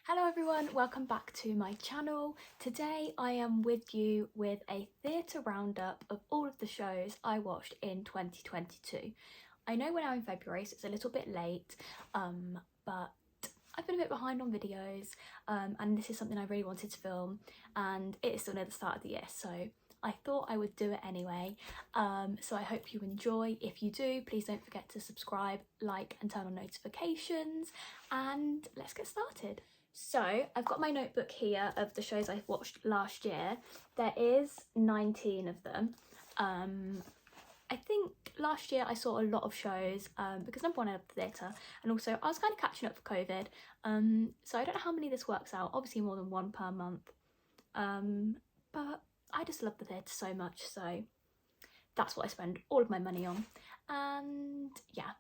Hello everyone, welcome back to my channel. Today I am with you with a theatre roundup of all of the shows I watched in 2022. I know we're now in February, so it's a little bit late, but I've been a bit behind on videos, and this is something I really wanted to film, and it is still near the start of the year, so I thought I would do it anyway. So I hope you enjoy. If you do, please don't forget to subscribe, like and turn on notifications, and let's get started. So I've got my notebook here of the shows I've watched last year. There is 19 of them. I think last year I saw a lot of shows because number one, I love the theatre, and also I was kind of catching up for COVID. So I don't know how many this works out, obviously more than one per month. But I just love the theatre so much, so that's what I spend all of my money on. And yeah,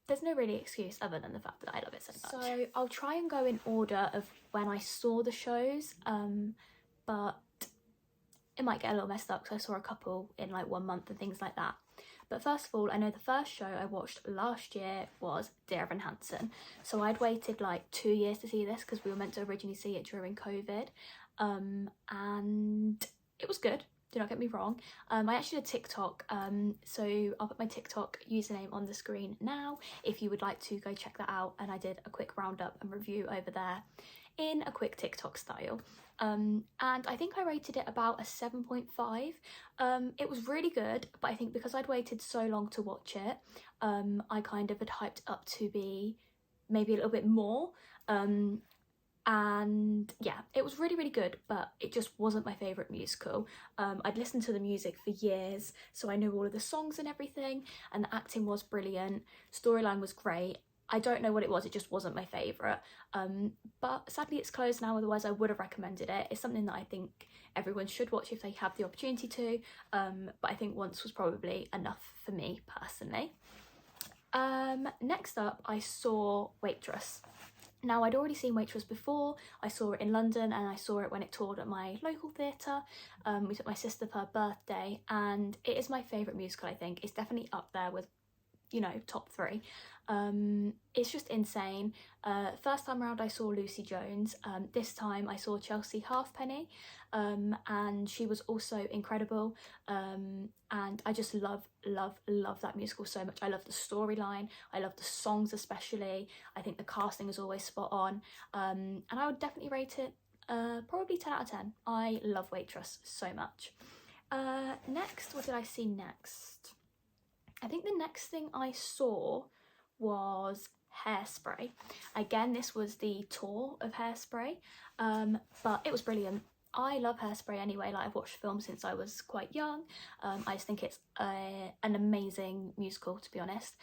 there's no really excuse other than the fact that I love it so much. So I'll try and go in order of when I saw the shows, but it might get a little messed up because I saw a couple in like 1 month and things like that. But first of all, I know the first show I watched last year was Dear Evan Hansen. So I'd waited like 2 years to see this because we were meant to originally see it during COVID, and it was good. Do not get me wrong. I actually did TikTok, so I'll put my TikTok username on the screen now if you would like to go check that out, and I did a quick roundup and review over there in a quick TikTok style, and I think I rated it about a 7.5. It was really good, but I think because I'd waited so long to watch it, I kind of had hyped up to be maybe a little bit more, and yeah, it was really good, but it just wasn't my favourite musical. I'd listened to the music for years, so I knew all of the songs and everything, and the acting was brilliant, storyline was great. I don't know what it was, it just wasn't my favourite, but sadly it's closed now, otherwise I would have recommended it. It's something that I think everyone should watch if they have the opportunity to, but I think once was probably enough for me personally. Next up I saw Waitress. Now, I'd already seen Waitress before. I saw it in London and I saw it when it toured at my local theatre. We took my sister for her birthday, and it is my favourite musical, I think. It's definitely up there with, you know, top 3. It's just insane. First time around I saw Lucy Jones. This time I saw Chelsea Halfpenny, and she was also incredible, and I just love that musical so much. I love the storyline, I love the songs especially. I think the casting is always spot on, and I would definitely rate it probably 10 out of 10. I love Waitress so much. Next, what did I see next? I think the next thing I saw was Hairspray. Again, this was the tour of Hairspray, but it was brilliant. I love Hairspray anyway, like I've watched films since I was quite young. I just think it's an amazing musical, to be honest.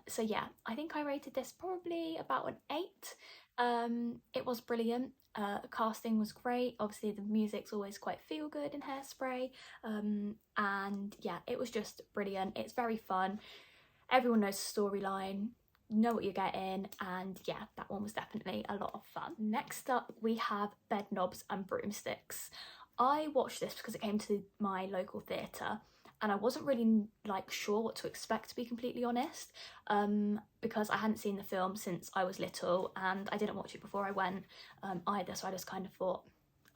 So yeah, I think I rated this probably about an 8. It was brilliant. Casting was great. Obviously the music's always quite feel good in Hairspray, and yeah, it was just brilliant. It's very fun. Everyone knows the storyline, know what you're getting, and yeah, that one was definitely a lot of fun. Next up we have Bedknobs and Broomsticks. I watched this because it came to my local theatre, and I wasn't really like sure what to expect, to be completely honest, because I hadn't seen the film since I was little and I didn't watch it before I went either, so I just kind of thought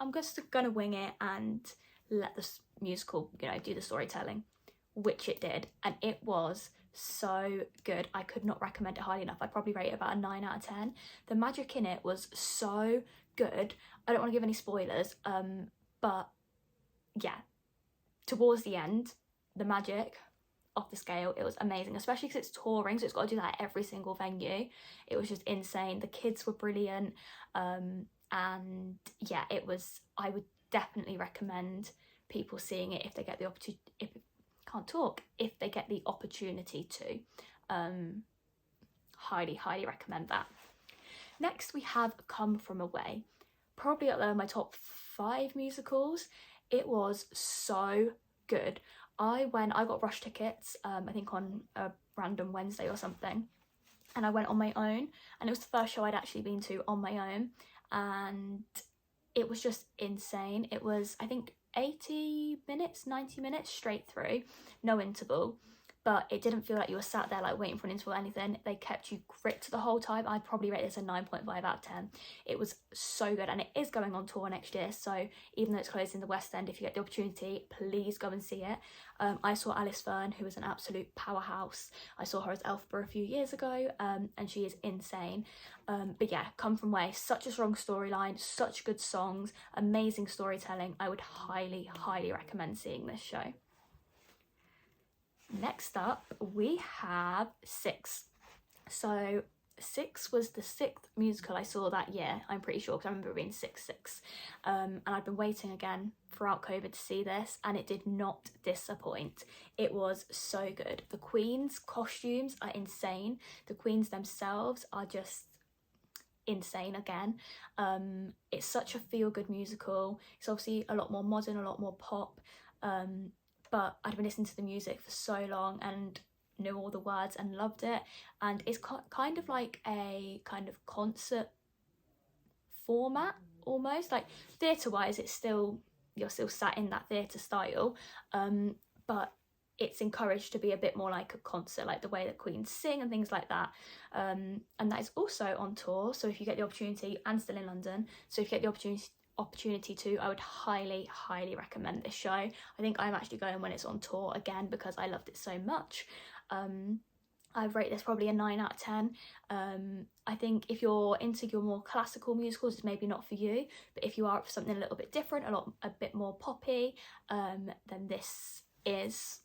I'm just gonna wing it and let the musical, you know, do the storytelling, which it did, and it was so good. I could not recommend it highly enough. I'd probably rate it about a 9 out of 10. The magic in it was so good. I don't want to give any spoilers, but yeah, towards the end, the magic off the scale, it was amazing, especially because it's touring, so it's got to do that at every single venue. It was just insane. The kids were brilliant, and yeah, it was, I would definitely recommend people seeing it if they get the opportunity, if they get the opportunity to. Highly recommend that. Next we have Come From Away, probably up there in my top 5 musicals. It was so good. I got rush tickets, I think on a random Wednesday or something, and I went on my own, and it was the first show I'd actually been to on my own, and it was just insane. It was, I think, 80 minutes, 90 minutes straight through, no interval, but it didn't feel like you were sat there like waiting for an interval or anything. They kept you gripped the whole time. I'd probably rate this a 9.5 out of 10. It was so good, and it is going on tour next year, so even though it's closed in the West End, if you get the opportunity, please go and see it. I saw Alice Fern, who is an absolute powerhouse. I saw her as Elphaba a few years ago, and she is insane. But yeah, Come From Way, such a strong storyline, such good songs, amazing storytelling. I would highly, highly recommend seeing this show. Next up, we have Six. So Six was the 6th musical I saw that year, I'm pretty sure, because I remember it being 6-6. And I've been waiting again throughout COVID to see this, and it did not disappoint. It was so good. The Queen's costumes are insane. The Queens themselves are just insane again. It's such a feel-good musical. It's obviously a lot more modern, a lot more pop, but I'd been listening to the music for so long and knew all the words and loved it, and it's kind of like a kind of concert format almost. Like theatre wise, it's still, you're still sat in that theatre style, but it's encouraged to be a bit more like a concert, like the way that Queens sing and things like that. And that is also on tour, so if you get the opportunity, and still in London, so if you get the opportunity to, I would highly, highly recommend this show. I think I'm actually going when it's on tour again because I loved it so much. I'd rate this probably a 9 out of 10. I think if you're into your more classical musicals, it's maybe not for you, but if you are for something a little bit different, a bit more poppy, then this is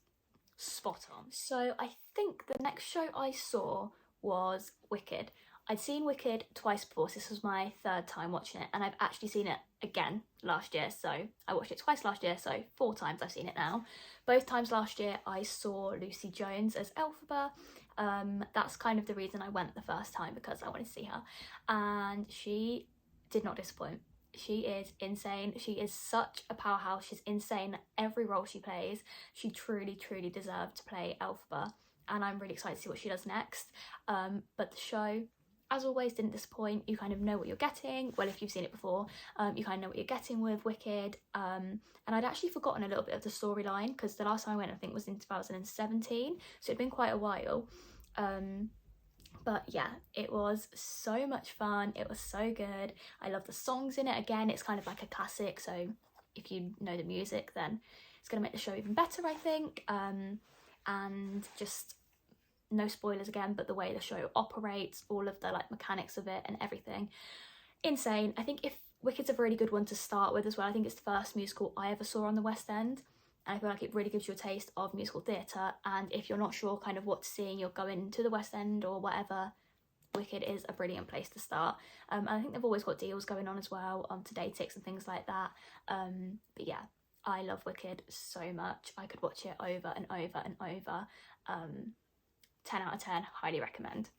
spot on. So I think the next show I saw was Wicked. I'd seen Wicked twice before, so this was my 3rd time watching it, and I've actually seen it again last year, so I watched it twice last year, so 4 times I've seen it now. Both times last year I saw Lucy Jones as Elphaba. That's kind of the reason I went the first time, because I wanted to see her, and she did not disappoint. She is insane. She is such a powerhouse. She's insane at every role she plays. She truly, truly deserved to play Elphaba, and I'm really excited to see what she does next. But the show, as always, didn't disappoint. You kind of know what you're getting. Well, if you've seen it before, you kind of know what you're getting with Wicked. And I'd actually forgotten a little bit of the storyline, because the last time I went, I think, was in 2017, so it'd been quite a while. But yeah, it was so much fun. It was so good. I love the songs in it. Again, it's kind of like a classic, so if you know the music, then it's going to make the show even better, I think. And just no spoilers again, but the way the show operates, all of the like mechanics of it and everything, insane. I think if Wicked's a really good one to start with as well. I think it's the first musical I ever saw on the West End, and I feel like it really gives you a taste of musical theatre, and if you're not sure kind of what to see and you're going to the West End or whatever, Wicked is a brilliant place to start. And I think they've always got deals going on as well on Today Ticks and things like that. But yeah, I love Wicked so much. I could watch it over and over and over. 10 out of 10, highly recommend.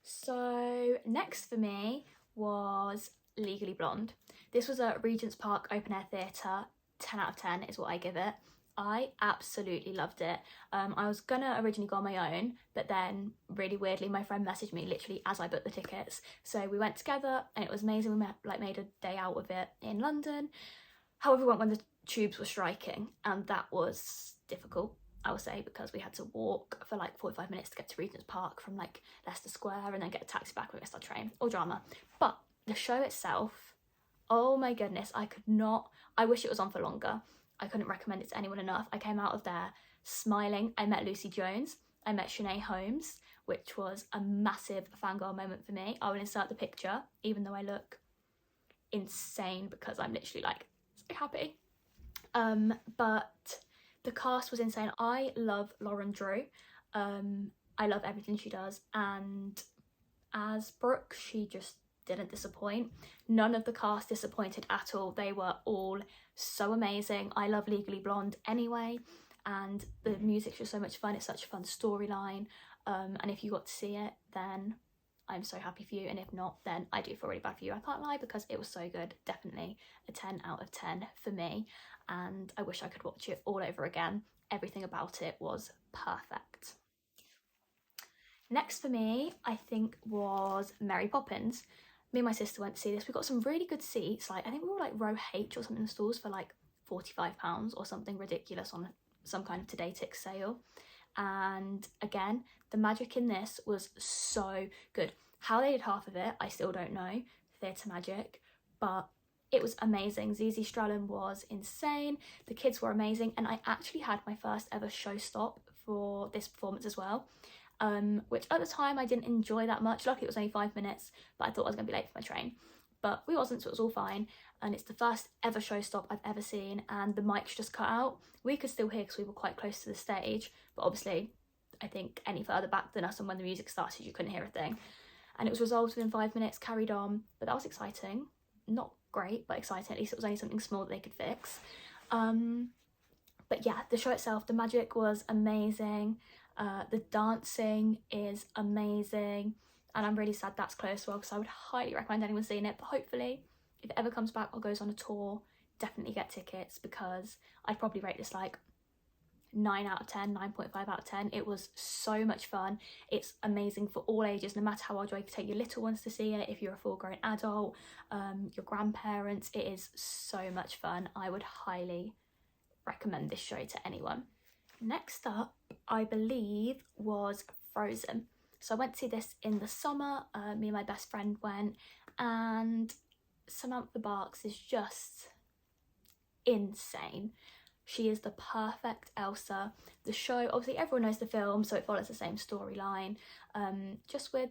So next for me was Legally Blonde. This was a Regent's Park open air theatre. 10 out of 10 is what I give it. I absolutely loved it. I was gonna originally go on my own, but then really weirdly my friend messaged me literally as I booked the tickets, so we went together and it was amazing. We made a day out of it in London. However, we went when the tubes were striking, and that was difficult, I would say, because we had to walk for like 45 minutes to get to Regent's Park from like Leicester Square, and then get a taxi back when we missed our train. All drama. But the show itself, oh my goodness, I wish it was on for longer. I couldn't recommend it to anyone enough. I came out of there smiling. I met Lucy Jones. I met Shanae Holmes, which was a massive fangirl moment for me. I will insert the picture, even though I look insane because I'm literally like so happy. But the cast was insane. I love Lauren Drew. I love everything she does, and as Brooke, she just didn't disappoint. None of the cast disappointed at all. They were all so amazing. I love Legally Blonde anyway, and the music's just so much fun. It's such a fun storyline, and if you got to see it, then I'm so happy for you, and if not, then I do feel really bad for you. I can't lie, because it was so good. Definitely a 10 out of 10 for me, and I wish I could watch it all over again. Everything about it was perfect. Next for me, I think, was Mary Poppins. Me and my sister went to see this. We got some really good seats. Like, I think we were like row H or something in the stalls for like £45 or something ridiculous on some kind of Today Tick sale. and again, the magic in this was so good. How they did half of it, I still don't know, theatre magic, but it was amazing. Zizi Strelin was insane, the kids were amazing, and I actually had my first ever showstop for this performance as well, which at the time I didn't enjoy that much. Luckily it was only 5 minutes, but I thought I was going to be late for my train. But we wasn't, so it was all fine, and it's the first ever showstop I've ever seen, and the mics just cut out. We could still hear because we were quite close to the stage, but obviously I think any further back than us, and when the music started you couldn't hear a thing. And it was resolved within 5 minutes, carried on, but that was exciting. Not great, but exciting. At least it was only something small that they could fix. But yeah, the show itself, the magic was amazing. The dancing is amazing. And I'm really sad that's closed as well, because I would highly recommend anyone seeing it. But hopefully, if it ever comes back or goes on a tour, definitely get tickets, because I'd probably rate this like 9 out of 10, 9.5 out of 10. It was so much fun. It's amazing for all ages, no matter how old you are. You can take your little ones to see it, if you're a full-grown adult, your grandparents. It is so much fun. I would highly recommend this show to anyone. Next up, I believe, was Frozen. So I went to see this in the summer. Me and my best friend went, and Samantha Barks is just insane. She is the perfect Elsa. The show, obviously everyone knows the film, so it follows the same storyline, just with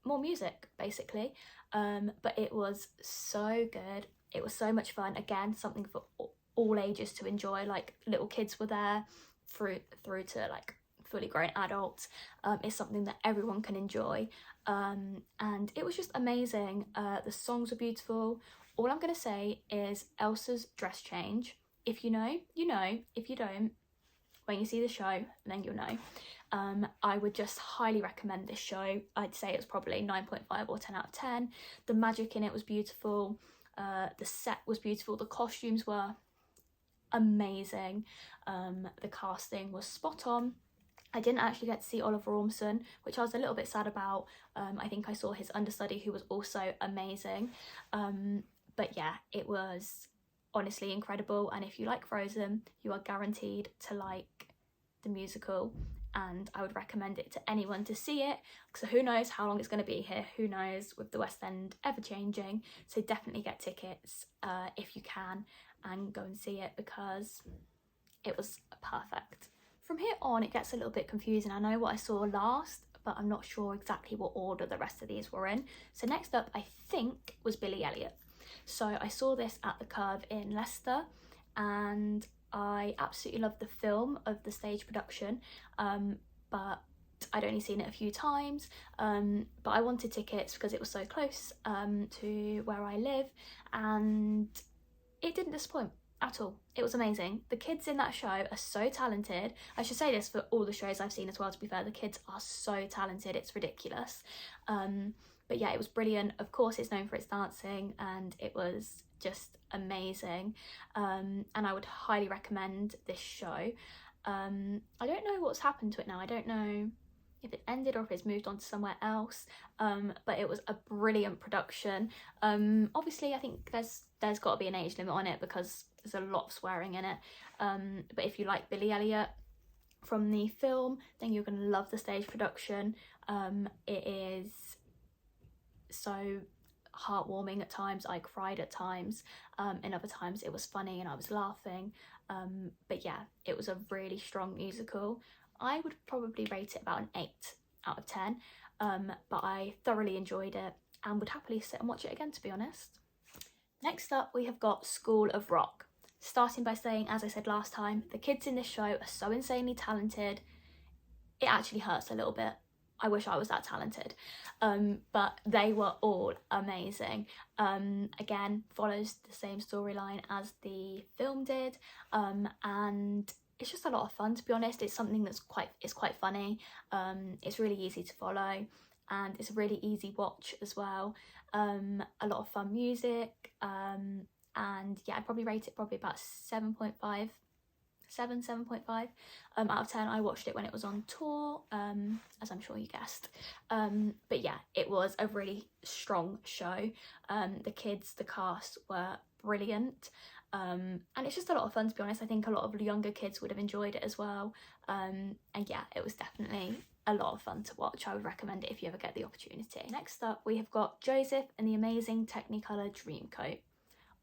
more music basically, but it was so good. It was so much fun. Again, something for all ages to enjoy. Like, little kids were there through to like fully grown adults. It's something that everyone can enjoy, and it was just amazing. The songs were beautiful. All I'm gonna say is Elsa's dress change. If you know, you know. If you don't, when you see the show, then you'll know. I would just highly recommend this show. I'd say it was probably 9.5 or 10 out of 10. The magic in it was beautiful. The set was beautiful. The costumes were amazing. The casting was spot on. I didn't actually get to see Oliver Ormston, which I was a little bit sad about. I think I saw his understudy, who was also amazing. But yeah, it was honestly incredible, and if you like Frozen, you are guaranteed to like the musical, and I would recommend it to anyone to see it. So who knows how long it's going to be here, who knows, with the West End ever changing. So definitely get tickets if you can, and go and see it, because it was perfect. From here on it gets a little bit confusing. I know what I saw last, but I'm not sure exactly what order the rest of these were in. So next up, I think, was Billy Elliot. So I saw this at the Curve in Leicester, and I absolutely loved the film of the stage production, but I'd only seen it a few times, but I wanted tickets because it was so close to where I live, and it didn't disappoint at all. It was amazing. The kids in that show are so talented. I should say this for all the shows I've seen as well, to be fair. The kids are so talented, it's ridiculous. But yeah, it was brilliant. Of course, it's known for its dancing, and it was just amazing. And I would highly recommend this show. I don't know what's happened to it now. I don't know if it ended or if it's moved on to somewhere else, but it was a brilliant production. Obviously I think there's got to be an age limit on it, because there's a lot of swearing in it, but if you like Billy Elliot from the film, then you're going to love the stage production. It is so heartwarming at times. I cried at times, and other times it was funny and I was laughing, but yeah, it was a really strong musical. I would probably rate it about an 8 out of 10, but I thoroughly enjoyed it and would happily sit and watch it again, to be honest. Next up, we have got School of Rock. Starting by saying, as I said last time, the kids in this show are so insanely talented, it actually hurts a little bit. I wish I was that talented, but they were all amazing. Again, follows the same storyline as the film did, and it's just a lot of fun, to be honest. It's something that's quite funny. It's really easy to follow, and it's a really easy watch as well. A lot of fun music, and yeah, I'd probably rate it probably about 7.5 out of 10. I watched it when it was on tour, as I'm sure you guessed, but yeah, it was a really strong show. The kids, the cast were brilliant. and it's just a lot of fun, to be honest. I think a lot of younger kids would have enjoyed it as well, and yeah, it was definitely a lot of fun to watch. I would recommend it if you ever get the opportunity. Next up, we have got Joseph and the Amazing Technicolor Dreamcoat.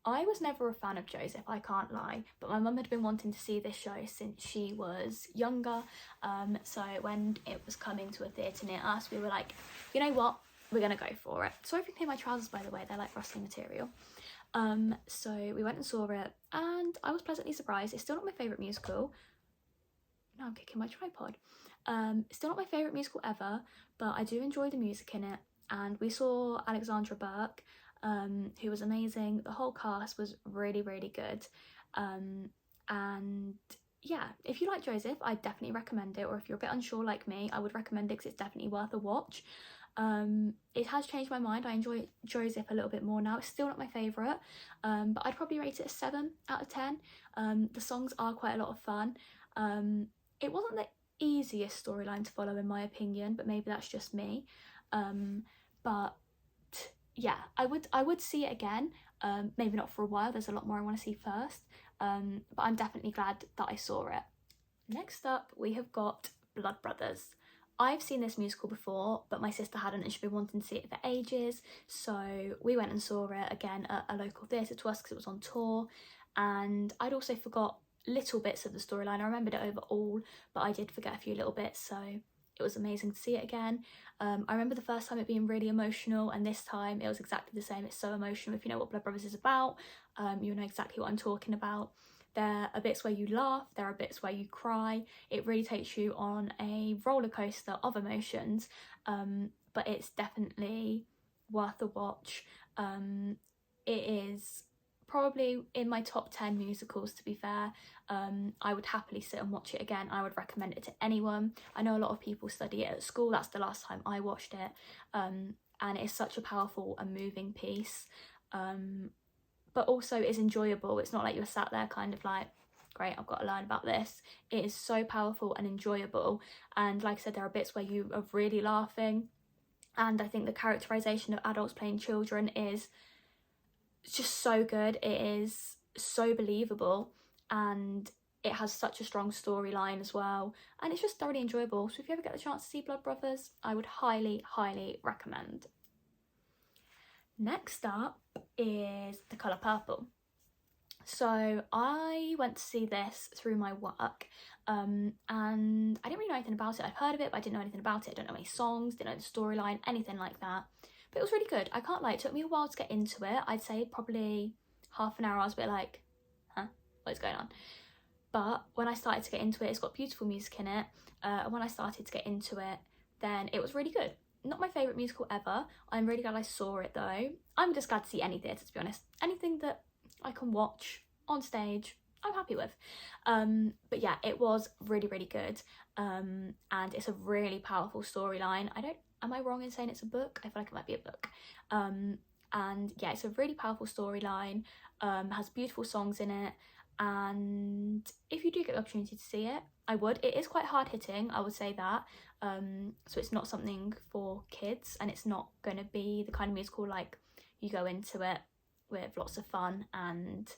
I was never a fan of Joseph, I can't lie, but my mum had been wanting to see this show since she was younger, so when it was coming to a theatre near us, we were like, you know what, we're gonna go for it. Sorry if you can hear my trousers, by the way, they're like rustling material. So we went and saw it, and I was pleasantly surprised. It's still not my favourite musical. Now I'm kicking my tripod. Still not my favourite musical ever, but I do enjoy the music in it, and we saw Alexandra Burke, who was amazing. The whole cast was really, really good, and yeah, if you like Joseph, I definitely recommend it, or if you're a bit unsure like me, I would recommend it because it's definitely worth a watch. It has changed my mind. I enjoy Joseph a little bit more now. It's still not my favourite, but I'd probably rate it a 7 out of 10. The songs are quite a lot of fun. It wasn't the easiest storyline to follow in my opinion, but maybe that's just me. But yeah, I would see it again. Maybe not for a while, there's a lot more I want to see first, but I'm definitely glad that I saw it. Next up, we have got Blood Brothers. I've seen this musical before, but my sister hadn't, and she'd been wanting to see it for ages, so we went and saw it again at a local theatre to us because it was on tour, and I'd also forgot little bits of the storyline. I remembered it overall, but I did forget a few little bits, so it was amazing to see it again. I remember the first time it being really emotional, and this time it was exactly the same. It's so emotional. If you know what Blood Brothers is about, you'll know exactly what I'm talking about. There are bits where you laugh, there are bits where you cry. It really takes you on a roller coaster of emotions, but it's definitely worth a watch. It is probably in my top 10 musicals, to be fair. I would happily sit and watch it again. I would recommend it to anyone. I know a lot of people study it at school. That's the last time I watched it, and it's such a powerful and moving piece, but also is enjoyable. It's not like you're sat there kind of like, great, I've got to learn about this. It is so powerful and enjoyable, and like I said, there are bits where you are really laughing, and I think the characterization of adults playing children is just so good. It is so believable, and it has such a strong storyline as well, and it's just thoroughly enjoyable. So if you ever get the chance to see Blood Brothers, I would highly, highly recommend. Next up is The Colour Purple. So I went to see this through my work, and I didn't really know anything about it. I've heard of it, but I didn't know anything about it. I don't know any songs, didn't know the storyline, anything like that. But it was really good. I can't lie, it took me a while to get into it. I'd say probably half an hour. I was a bit like, huh, what's going on? But when I started to get into it, it's got beautiful music in it. And when I started to get into it, then it was really good. Not my favourite musical ever. I'm really glad I saw it though. I'm just glad to see any theatre, to be honest. Anything that I can watch on stage, I'm happy with. But yeah, it was really, really good. And it's a really powerful storyline. Am I wrong in saying it's a book? I feel like it might be a book. And yeah, it's a really powerful storyline, has beautiful songs in it, and if you do get the opportunity to see it, I would. It is quite hard hitting, I would say that. So it's not something for kids, and it's not going to be the kind of musical like you go into it with lots of fun, and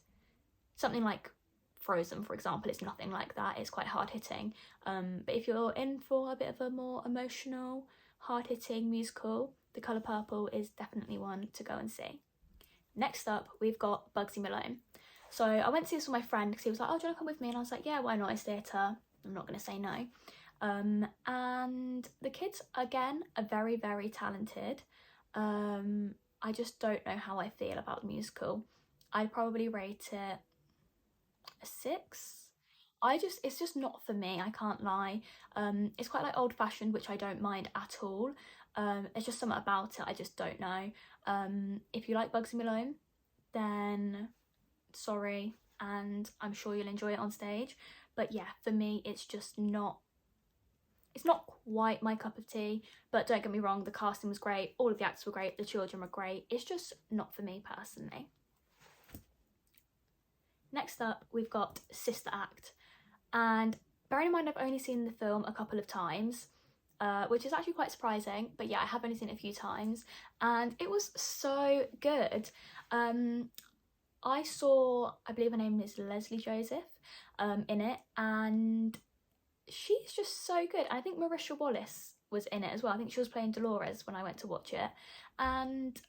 something like Frozen, for example, it's nothing like that. It's quite hard hitting. But if you're in for a bit of a more emotional, hard-hitting musical, The Colour Purple is definitely one to go and see. Next up, we've got Bugsy Malone. So I went to see this with my friend because he was like, oh, do you want to come with me? And I was like, yeah, why not? It's theatre. I'm not going to say no. And the kids, again, are very, very talented. I just don't know how I feel about the musical. I'd probably rate it a 6. It's just not for me, I can't lie. It's quite like old-fashioned, which I don't mind at all. It's just something about it I just don't know. If you like Bugsy Malone, then sorry, and I'm sure you'll enjoy it on stage. But yeah, for me, it's not quite my cup of tea, but don't get me wrong, the casting was great, all of the actors were great, the children were great. It's just not for me personally. Next up, we've got Sister Act. And bearing in mind I've only seen the film a couple of times, which is actually quite surprising, but yeah, I have only seen it a few times, and it was so good. I saw, I believe her name is Leslie Joseph, in it, and she's just so good. I think Marisha Wallace was in it as well. I think she was playing Dolores when I went to watch it, and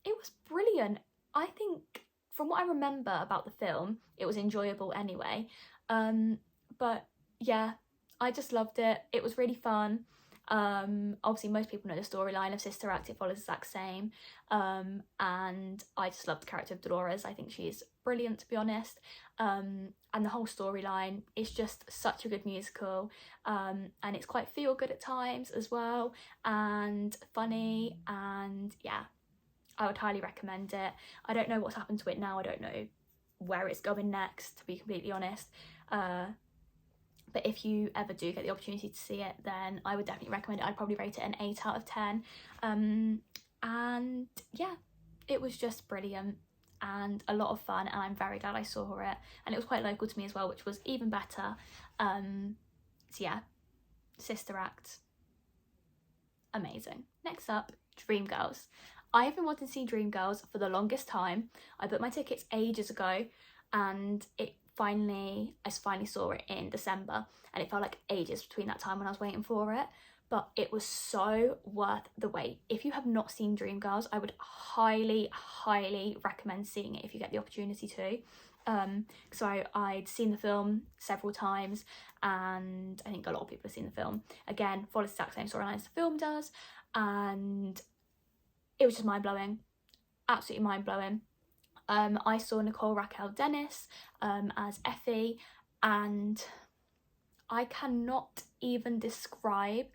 it was brilliant. I think from what I remember about the film, it was enjoyable anyway. But yeah, I just loved it. It was really fun. Obviously most people know the storyline of Sister Act, it follows the exact same. And I just love the character of Dolores. I think she's brilliant, to be honest. And the whole storyline is just such a good musical. And it's quite feel good at times as well, and funny, and yeah, I would highly recommend it. I don't know what's happened to it now. I don't know where it's going next, to be completely honest. But if you ever do get the opportunity to see it, then I would definitely recommend it. I'd probably rate it an 8 out of 10. And yeah, it was just brilliant and a lot of fun, and I'm very glad I saw it. And it was quite local to me as well, which was even better. So yeah, Sister Act, amazing. Next up, Dreamgirls. I have been wanting to see Dreamgirls for the longest time. I booked my tickets ages ago, and I finally saw it in December, and it felt like ages between that time when I was waiting for it, but it was so worth the wait. If you have not seen Dreamgirls, I would highly recommend seeing it if you get the opportunity to. So I'd seen the film several times, and I think a lot of people have seen the film. Again, follows the exact same storyline as the film does, and it was just mind-blowing, absolutely mind-blowing. I saw Nicole Raquel Dennis as Effie, and I cannot even describe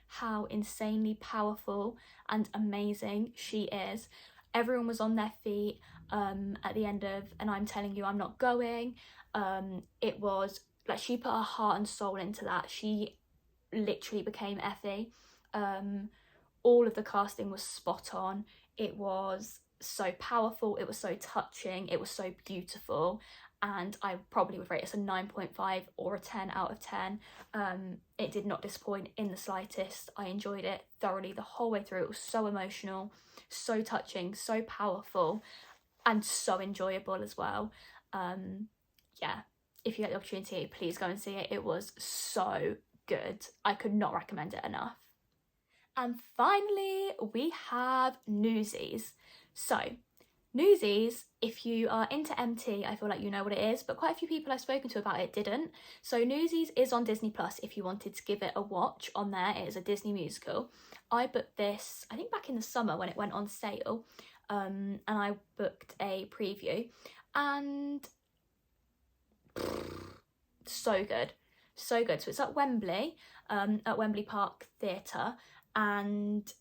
how insanely powerful and amazing she is. Everyone was on their feet at the end of And I'm Telling You I'm Not Going. It was like she put her heart and soul into that. She literally became Effie. All of the casting was spot on. It was so powerful, it was so touching, it was so beautiful, and I probably would rate it as a 9.5 or a 10 out of 10. It did not disappoint in the slightest. I enjoyed it thoroughly the whole way through. It was so emotional, so touching, so powerful, and so enjoyable as well. Yeah, if you get the opportunity, please go and see it. It was so good. I could not recommend it enough. And finally, we have Newsies. So, Newsies, if you are into MT, I feel like you know what it is, but quite a few people I've spoken to about it didn't. So Newsies is on Disney Plus if you wanted to give it a watch on there. It is a Disney musical. I booked this, I think back in the summer when it went on sale, and I booked a preview, and so good. So good. So it's at Wembley, at Wembley Park Theatre, and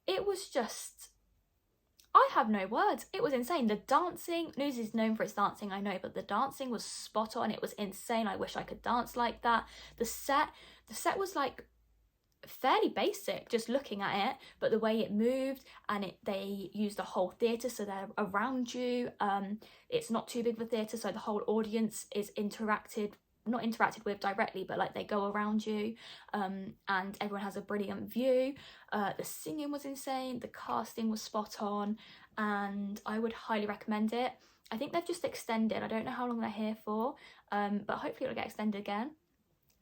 it was just, I have no words. It was insane. The dancing, Newsies is known for its dancing, I know, but the dancing was spot on. It was insane. I wish I could dance like that. The set was like fairly basic just looking at it, but the way it moved, and they used the whole theatre, so they're around you. It's not too big of a theatre, so the whole audience is not interacted with directly, but like they go around you, and everyone has a brilliant view. The singing was insane, the casting was spot on, and I would highly recommend it. I think they've just extended, I don't know how long they're here for, but hopefully it'll get extended again.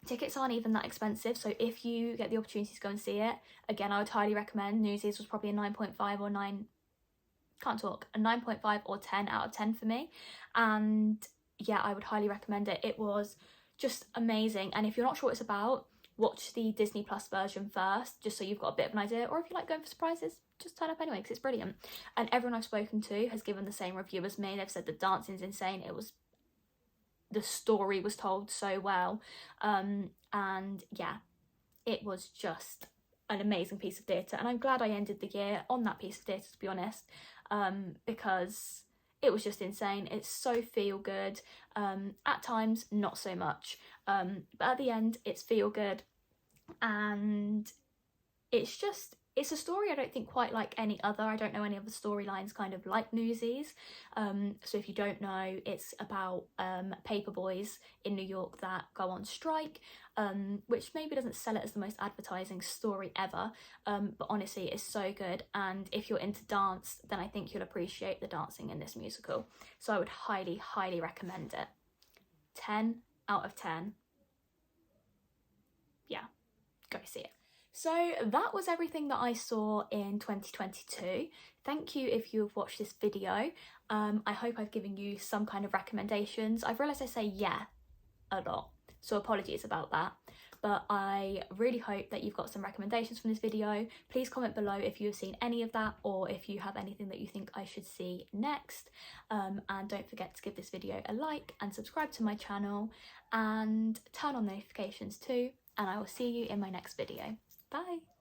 Tickets aren't even that expensive, so if you get the opportunity to go and see it, again, I would highly recommend. Newsies was probably a 9.5 or 9, can't talk, a 9.5 or 10 out of 10 for me, and yeah, I would highly recommend it. It was just amazing, and if you're not sure what it's about, watch the Disney Plus version first, just so you've got a bit of an idea, or if you like going for surprises, just turn up anyway, because it's brilliant. And everyone I've spoken to has given the same review as me. They've said the dancing's insane, the story was told so well, and yeah, it was just an amazing piece of theatre, and I'm glad I ended the year on that piece of theatre, to be honest, because it was just insane. It's so feel good, at times not so much, but at the end it's feel good, and it's just, It's a story I don't think quite like any other. I don't know any other storylines kind of like Newsies. So if you don't know, it's about paper boys in New York that go on strike, which maybe doesn't sell it as the most advertising story ever, but honestly it's so good. And if you're into dance, then I think you'll appreciate the dancing in this musical. So I would highly recommend it. 10 out of 10. Yeah, go see it. So that was everything that I saw in 2022. Thank you if you've watched this video. I hope I've given you some kind of recommendations. I've realised I say yeah a lot, so apologies about that. But I really hope that you've got some recommendations from this video. Please comment below if you've seen any of that, or if you have anything that you think I should see next. And don't forget to give this video a like and subscribe to my channel and turn on notifications too. And I will see you in my next video. Bye.